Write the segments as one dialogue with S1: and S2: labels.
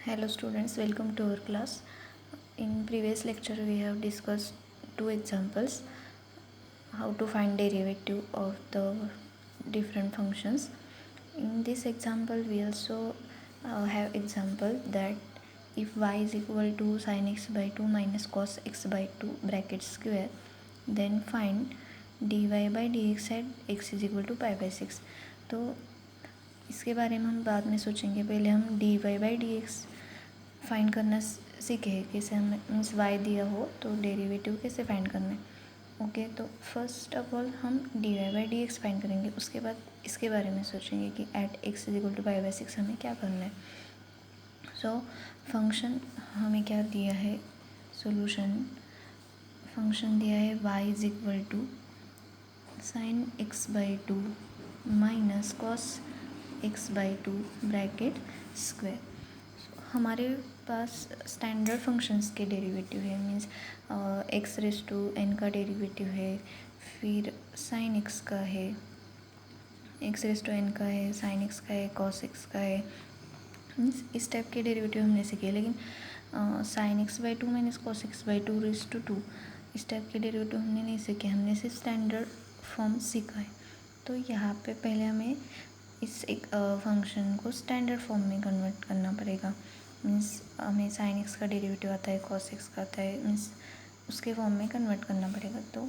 S1: Hello students, welcome to our class. In previous lecture we have discussed two examples, how to find derivative of the different functions. In this example we also have example that if y is equal to sin x by 2 minus cos x by 2 bracket square, then find dy by dx at x is equal to pi by 6. तो इसके बारे में हम बाद में सोचेंगे, पहले हम d y by d x find करना सीखे हैं। कैसे हम मीन्स वाई दिया हो तो डेरिवेटिव कैसे फाइंड करना है। ओके, तो फर्स्ट ऑफ ऑल हम d y by d x find करेंगे, उसके बाद इसके बारे में सोचेंगे कि at x is equal to pi by 6 हमें क्या करना है। सो फंक्शन हमें क्या दिया है, सोल्यूशन फंक्शन दिया है y is equal to sine x by 2 minus cos x by 2 bracket square. हमारे पास स्टैंडर्ड फंक्शंस के डेरिवेटिव है, means x raise to n का डेरिवेटिव है, फिर साइन एक्स का है, एक्स रेस टू एन का है, साइन एक्स का है, कॉस एक्स का है। मीन्स इस टाइप के डेरिवेटिव हमने सीखे, लेकिन sine x by 2 minus cos x by 2 raise to 2 इस टाइप के डेरिवेटिव हमने नहीं सीखे, हमने सिर्फ स्टैंडर्ड फॉर्म सीखा है। तो यहाँ पे पहले हमें इस एक फंक्शन को स्टैंडर्ड फॉर्म में कन्वर्ट करना पड़ेगा। मीन्स हमें साइन एक्स का डेरिवेटिव आता है, कॉस एक्स का आता है, मीन्स उसके फॉर्म में कन्वर्ट करना पड़ेगा। तो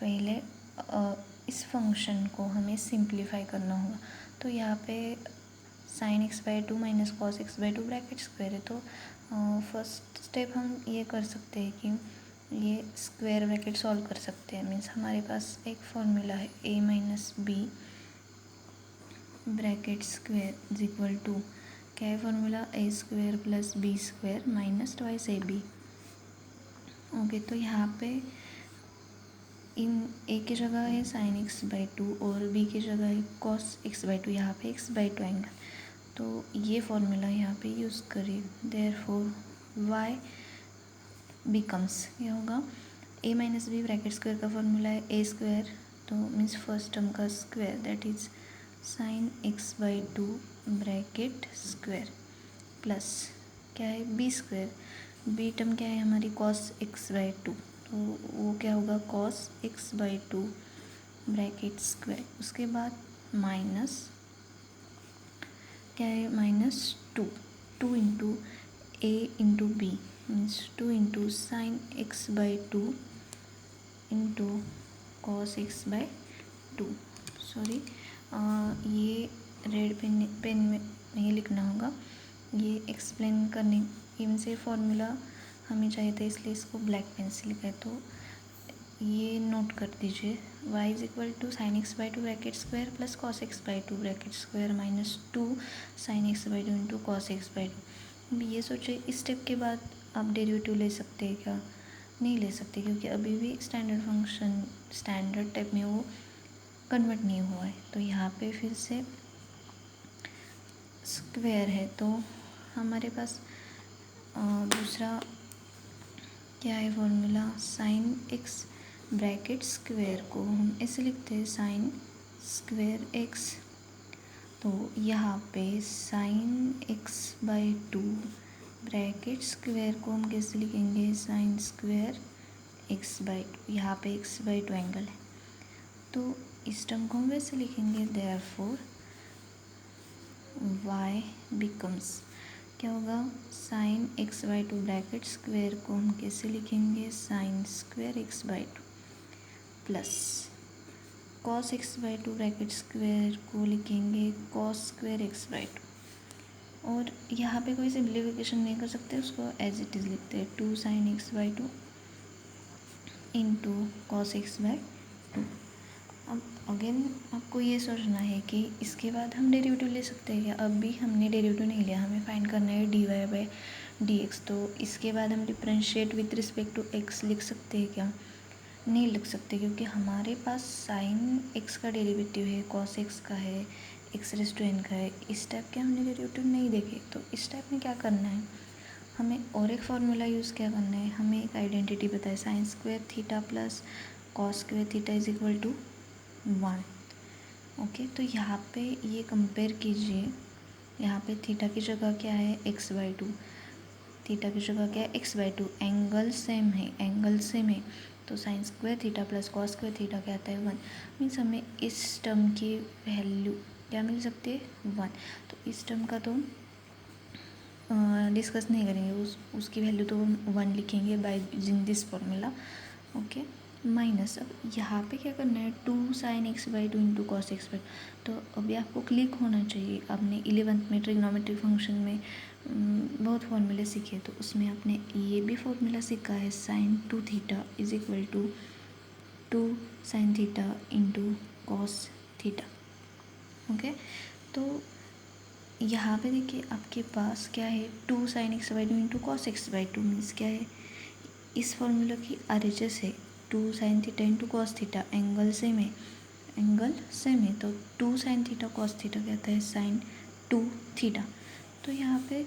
S1: पहले इस फंक्शन को हमें सिंप्लीफाई करना होगा। तो यहाँ पे sign x by 2 minus cos x by 2 bracket square है। तो फर्स्ट स्टेप हम ये कर सकते हैं कि ये स्क्वायर ब्रैकेट सॉल्व कर सकते हैं। मीन्स हमारे पास एक फॉर्मूला है a minus b bracket square is equal to, क्या है formula, a square plus b square minus twice a b. Okay, तो यहाँ पे इन ए की जगह है साइन एक्स बाई 2 और बी की जगह है कॉस एक्स बाई 2, यहाँ पे एक्स बाई 2 एंगल। तो ये फॉर्मूला यहाँ पे यूज़ करिए, देयरफॉर वाई बिकम्स, ये होगा ए माइनस बी ब्रैकेट स्क्वायर का फॉर्मूला है ए स्क्वायर, तो मीन्स फर्स्ट टर्म का square that is sine x by 2 bracket square plus क्या है बी स्क्वायर, बी टर्म क्या है हमारी कॉस एक्स बाई 2, तो वो क्या होगा cos x by 2 bracket square. उसके बाद माइनस क्या है minus 2 into a into b, means 2 into sine x by 2 into cos x by 2। Sorry, ये रेड पेन में नहीं लिखना होगा, ये एक्सप्लेन करने इनसे फॉर्मूला हमें चाहिए था, इसलिए इसको ब्लैक पेन से लिखा है। तो ये नोट कर दीजिए, y is equal to sine x by 2 bracket square plus cos x by 2 bracket square minus 2 sine x by 2 into cos x by 2। ये सोचिए इस स्टेप के बाद आप डेरिवेटिव ले सकते हैं क्या, नहीं ले सकते, क्योंकि अभी भी स्टैंडर्ड फंक्शन स्टैंडर्ड टाइप में वो कन्वर्ट नहीं हुआ है। तो यहाँ पे फिर से स्क्वायर है, तो हमारे पास दूसरा क्या है formula, sine x bracket square को हम ऐसे लिखते हैं साइन स्क्वायर एक्स। तो यहाँ पे sign x by 2 bracket square को हम कैसे लिखेंगे, साइन स्क्वायर एक्स बाई 2, यहाँ पे एक्स बाई 2 एंगल है, तो इस टर्म को हम वैसे लिखेंगे, देयरफॉर y बिकम्स, क्या होगा sign x by 2 bracket square को हम कैसे लिखेंगे, sine square x by 2 plus cos x by 2 bracket square को लिखेंगे कॉस स्क्वायर एक्स बाई 2। और यहाँ पे कोई सिम्प्लीफिकेशन नहीं कर सकते, उसको एज इट इज़ लिखते हैं 2 sine x by 2 into cos x by 2। अब अगेन आपको ये सोचना है कि इसके बाद हम डेरिवेटिव ले सकते हैं क्या। अब भी हमने डेरिवेटिव नहीं लिया, हमें फाइंड करना है d y by d x. तो इसके बाद हम differentiate with respect to x लिख सकते हैं क्या, नहीं लिख सकते, क्योंकि हमारे पास साइन एक्स का डेरिवेटिव है, कॉस एक्स का है, एक्स रेस टू एन का है, इस टाइप के हमने डेरिवेटिव नहीं देखे। तो इस टाइप में क्या करना है, हमें और एक फार्मूला यूज़ क्या करना है, हमें एक आइडेंटिटी पता है, sine square theta plus cos square theta is equal to 1। Okay, तो यहाँ पे ये कंपेयर कीजिए, यहाँ पे थीटा की जगह क्या है x/2, थीटा की जगह क्या है x/2, एंगल सेम है तो sign square theta plus cos square theta क्या आता है 1। मीन्स हमें इस टर्म की वैल्यू क्या मिल सकती है 1। तो इस टर्म का तो डिस्कस नहीं करेंगे, उसकी वैल्यू तो 1 लिखेंगे bye using this formula. Okay, minus अब यहाँ पे क्या करना है 2 sine x/2 into cos x/2। तो अभी आपको क्लिक होना चाहिए। आपने 11th में ट्रिग्नोमेट्री फंक्शन में बहुत फॉर्मूले सीखे, तो उसमें आपने ये भी फॉर्मूला सीखा है sine 2 theta is equal to 2 sine theta into cos theta. Okay, तो यहाँ पे देखिए आपके पास क्या है 2 sine x/2 into cos x/2 means क्या है, इस फॉर्मूला की RHS है 2 sine theta into cos theta, angle same है तो 2 साइन थीटा कॉस थीटा कहता है साइन 2 थीटा। तो यहाँ पे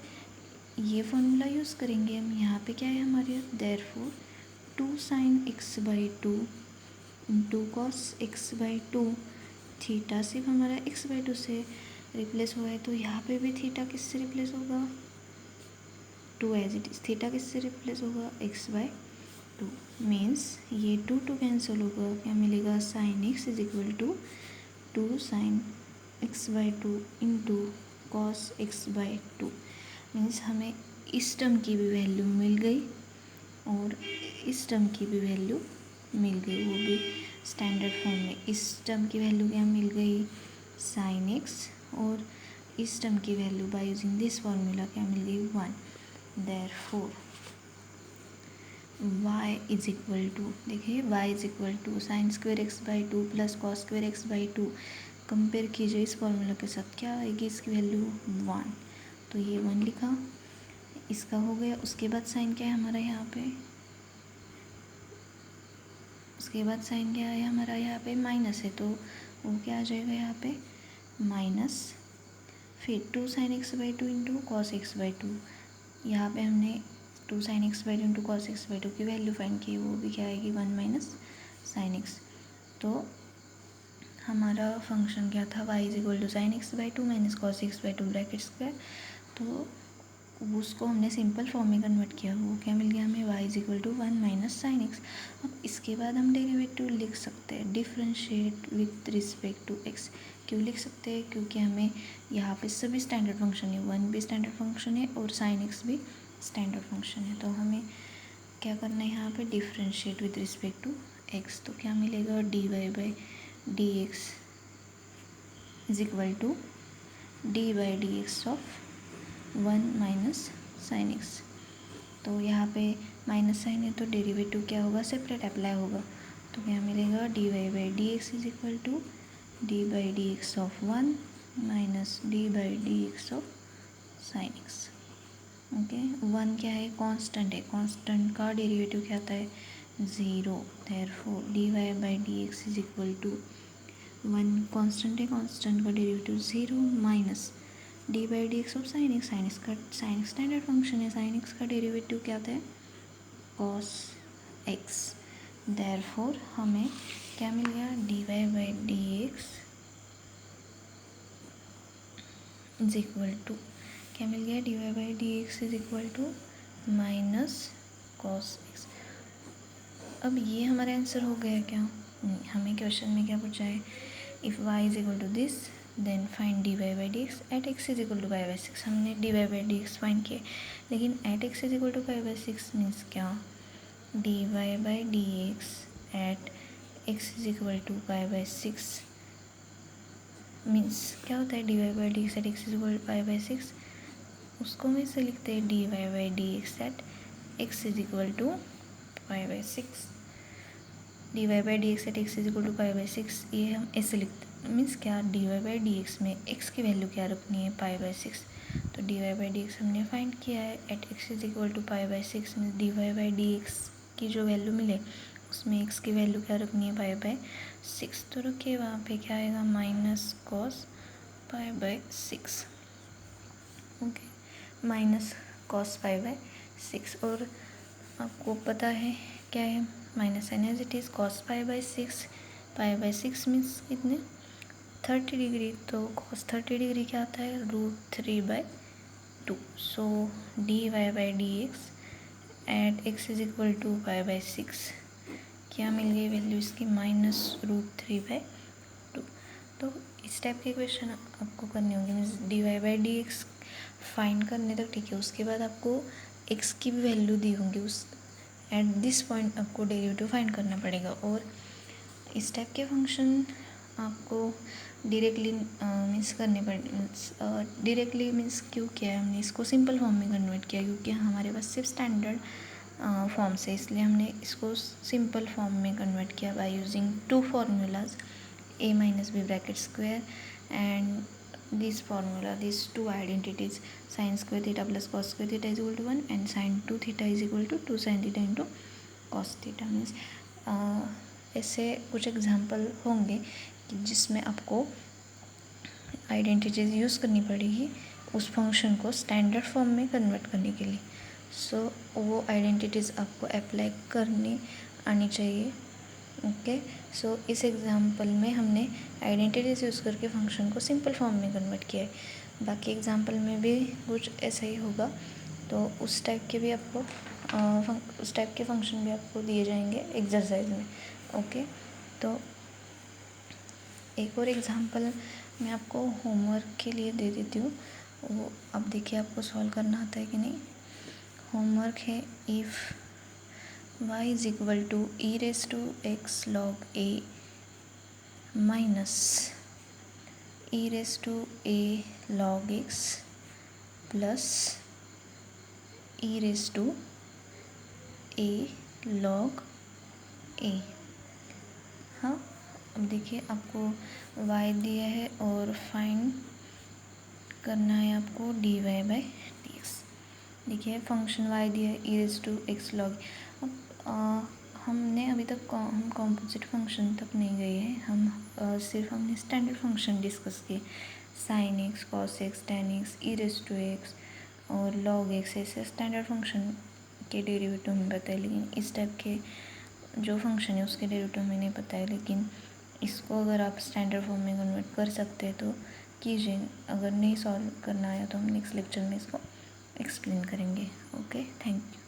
S1: ये फॉर्मूला यूज़ करेंगे हम। यहाँ पे क्या है हमारे, therefore 2 sine x/2 into cos x/2, theta सिर्फ हमारा x/2 से रिप्लेस हुआ है, तो यहाँ पे भी थीटा किससे रिप्लेस होगा 2 एज इट इज। थीटा किससे रिप्लेस होगा x/2, मीन्स ये 2 कैंसिल होगा, क्या मिलेगा sine x is equal to 2 sine x/2 into cos x/2। Means हमें इस टर्म की भी वैल्यू मिल गई और इस टर्म की भी वैल्यू मिल गई, वो भी स्टैंडर्ड फॉर्म में। इस टर्म की वैल्यू क्या मिल गई साइन x, और इस टर्म की value by using this formula क्या मिल गई 1। Therefore y is equal to, देखिए y is equal to sine square x/2 plus cos square x/2। Compare कीजिए इस फॉर्मूला के साथ, क्या आएगी इसकी वैल्यू 1। तो ये 1 लिखा, इसका हो गया। उसके बाद साइन क्या है हमारा यहाँ पे, उसके बाद साइन क्या है हमारा यहाँ पे माइनस है, तो वो क्या आ जाएगा यहाँ पे माइनस, फिर 2 sine x/2 into cos x/2। यहाँ पे हमने 2 sine x/2 into cos x/2 की वैल्यू फाइंड की, वो भी क्या आएगी 1 माइनस साइन x। तो हमारा फंक्शन क्या था y is equal to sine x/2 minus cos x/2 bracket square. तो उसको हमने सिंपल फॉर्म में कन्वर्ट किया, वो क्या मिल गया हमें y is equal to 1 minus sine x। अब इसके बाद हम डेरिवेटिव लिख सकते हैं, differentiate with respect to x। क्यों लिख सकते हैं, क्योंकि हमें यहाँ पे सभी स्टैंडर्ड फंक्शन है, 1 भी स्टैंडर्ड फंक्शन है और साइन x भी स्टैंडर्ड फंक्शन है। तो हमें क्या करना है यहाँ पे differentiate with respect to x। तो क्या मिलेगा dy/dx is equal to d/dx of 1 minus sine x। तो यहाँ पे माइनस साइन है तो डेरिवेटिव क्या होगा सेपरेट अप्लाई होगा। तो क्या मिलेगा dy/dx is equal to d/dx of 1 minus d/dx of sine x। Okay, 1 क्या है कांस्टेंट है, कांस्टेंट का डेरिवेटिव क्या आता है 0। Therefore dy/dx is equal to 1 constant है, कांस्टेंट का derivative 0 minus d/dx of sine x। Sine x standard function है, साइन x का डेरिवेटिव क्या आता है cos x। देयरफॉर हमें क्या मिल गया dy/dx इज इक्वल टू, क्या मिल गया dy/dx is equal to minus cos x। अब ये हमारा आंसर हो गया क्या, हमें क्वेश्चन में क्या पूछा है, if y is equal to this then find dy/dx at x is equal to π/6। हमने dy/dx फाइंड किया, लेकिन at x is equal to π/6 means क्या dy/dx at x is equal to π/6 means क्या होता है dy/dx at x is equal to π/6, उसको हम इसे लिखते हैं dy/dx at x is equal to π/6। dy/dx at x is equal to π/6 ये हम ऐसे लिखते हैं, मीन्स क्या dy/dx में x की वैल्यू क्या रखनी है π/6। तो dy/dx हमने फाइंड किया है at x is equal to π/6 means dy/dx की जो वैल्यू मिले उसमें x की वैल्यू क्या रखनी है π/6। तो रखिए वहाँ पे क्या आएगा minus cos π/6। Okay, minus cos π/6, और आपको पता है क्या है minus sine as it is cos π/6 means कितने 30 डिग्री, तो cos 30 डिग्री क्या आता है, √3/2। So dy/dx at x is equal to π/6 क्या मिल गई वैल्यू इसकी, -√3/2। तो इस टाइप के क्वेश्चन आपको करने होंगे, मीन्स dy/dx फाइंड करने तक, ठीक है। उसके बाद आपको x की भी वैल्यू दी होंगी, उस एट दिस पॉइंट आपको डेरिवेटिव फाइंड करना पड़ेगा। और इस टाइप के फंक्शन आपको डायरेक्टली मीन्स करने पड़े, डायरेक्टली मीन्स क्यों किया है हमने इसको सिंपल फॉर्म में कन्वर्ट किया, क्योंकि हमारे पास सिर्फ स्टैंडर्ड फॉर्म से, इसलिए हमने इसको सिंपल फॉर्म में कन्वर्ट किया by using to formulas, a minus b bracket square and this formula, these two identities, sin square theta plus cos square theta is equal to 1 and sin 2 theta is equal to 2 sin theta into cos theta। Means ऐसे कुछ example होंगे कि जिसमें आपको identities use करनी पड़ेगी उस function को स्टैंडर्ड फॉर्म में कन्वर्ट करने के लिए। सो वो आइडेंटिटीज़ आपको अप्लाई करनी आनी चाहिए। ओके, सो इस एग्जांपल में हमने आइडेंटिटीज यूज़ करके फंक्शन को सिंपल फॉर्म में कन्वर्ट किया है। बाकी एग्जांपल में भी कुछ ऐसा ही होगा, तो उस टाइप के भी आपको उस टाइप के फंक्शन भी आपको दिए जाएंगे एक्सरसाइज में। ओके, तो एक और एग्जांपल मैं आपको होमवर्क के लिए दे देती हूँ, वो अब देखिए आपको सॉल्व करना आता है कि नहीं। होमवर्क है, if y is equal to e raised to x log a minus e raised to a log x plus e raised to a log a। हाँ, अब देखिए आपको y दिया है और फाइंड करना है आपको dy/dx। देखिए फंक्शन y दिया है e raised to x log। अब हमने अभी तक हम कॉम्पोजिट फंक्शन तक नहीं गए हैं, हम सिर्फ हमने स्टैंडर्ड फंक्शन डिस्कस किए, sin x, cos x, tan x, e raised to x और log x, ऐसे स्टैंडर्ड फंक्शन के डेरिवेटिव हमें पता है। लेकिन इस टाइप के जो फंक्शन है उसके डेरिवेटिव हमें नहीं पता है, लेकिन इसको अगर आप स्टैंडर्ड फॉर्म में कन्वर्ट कर सकते हैं तो कीजिए। अगर नहीं सॉल्व करना आया तो हम नेक्स्ट लेक्चर में इसको एक्सप्लेन करेंगे। Okay, thank you.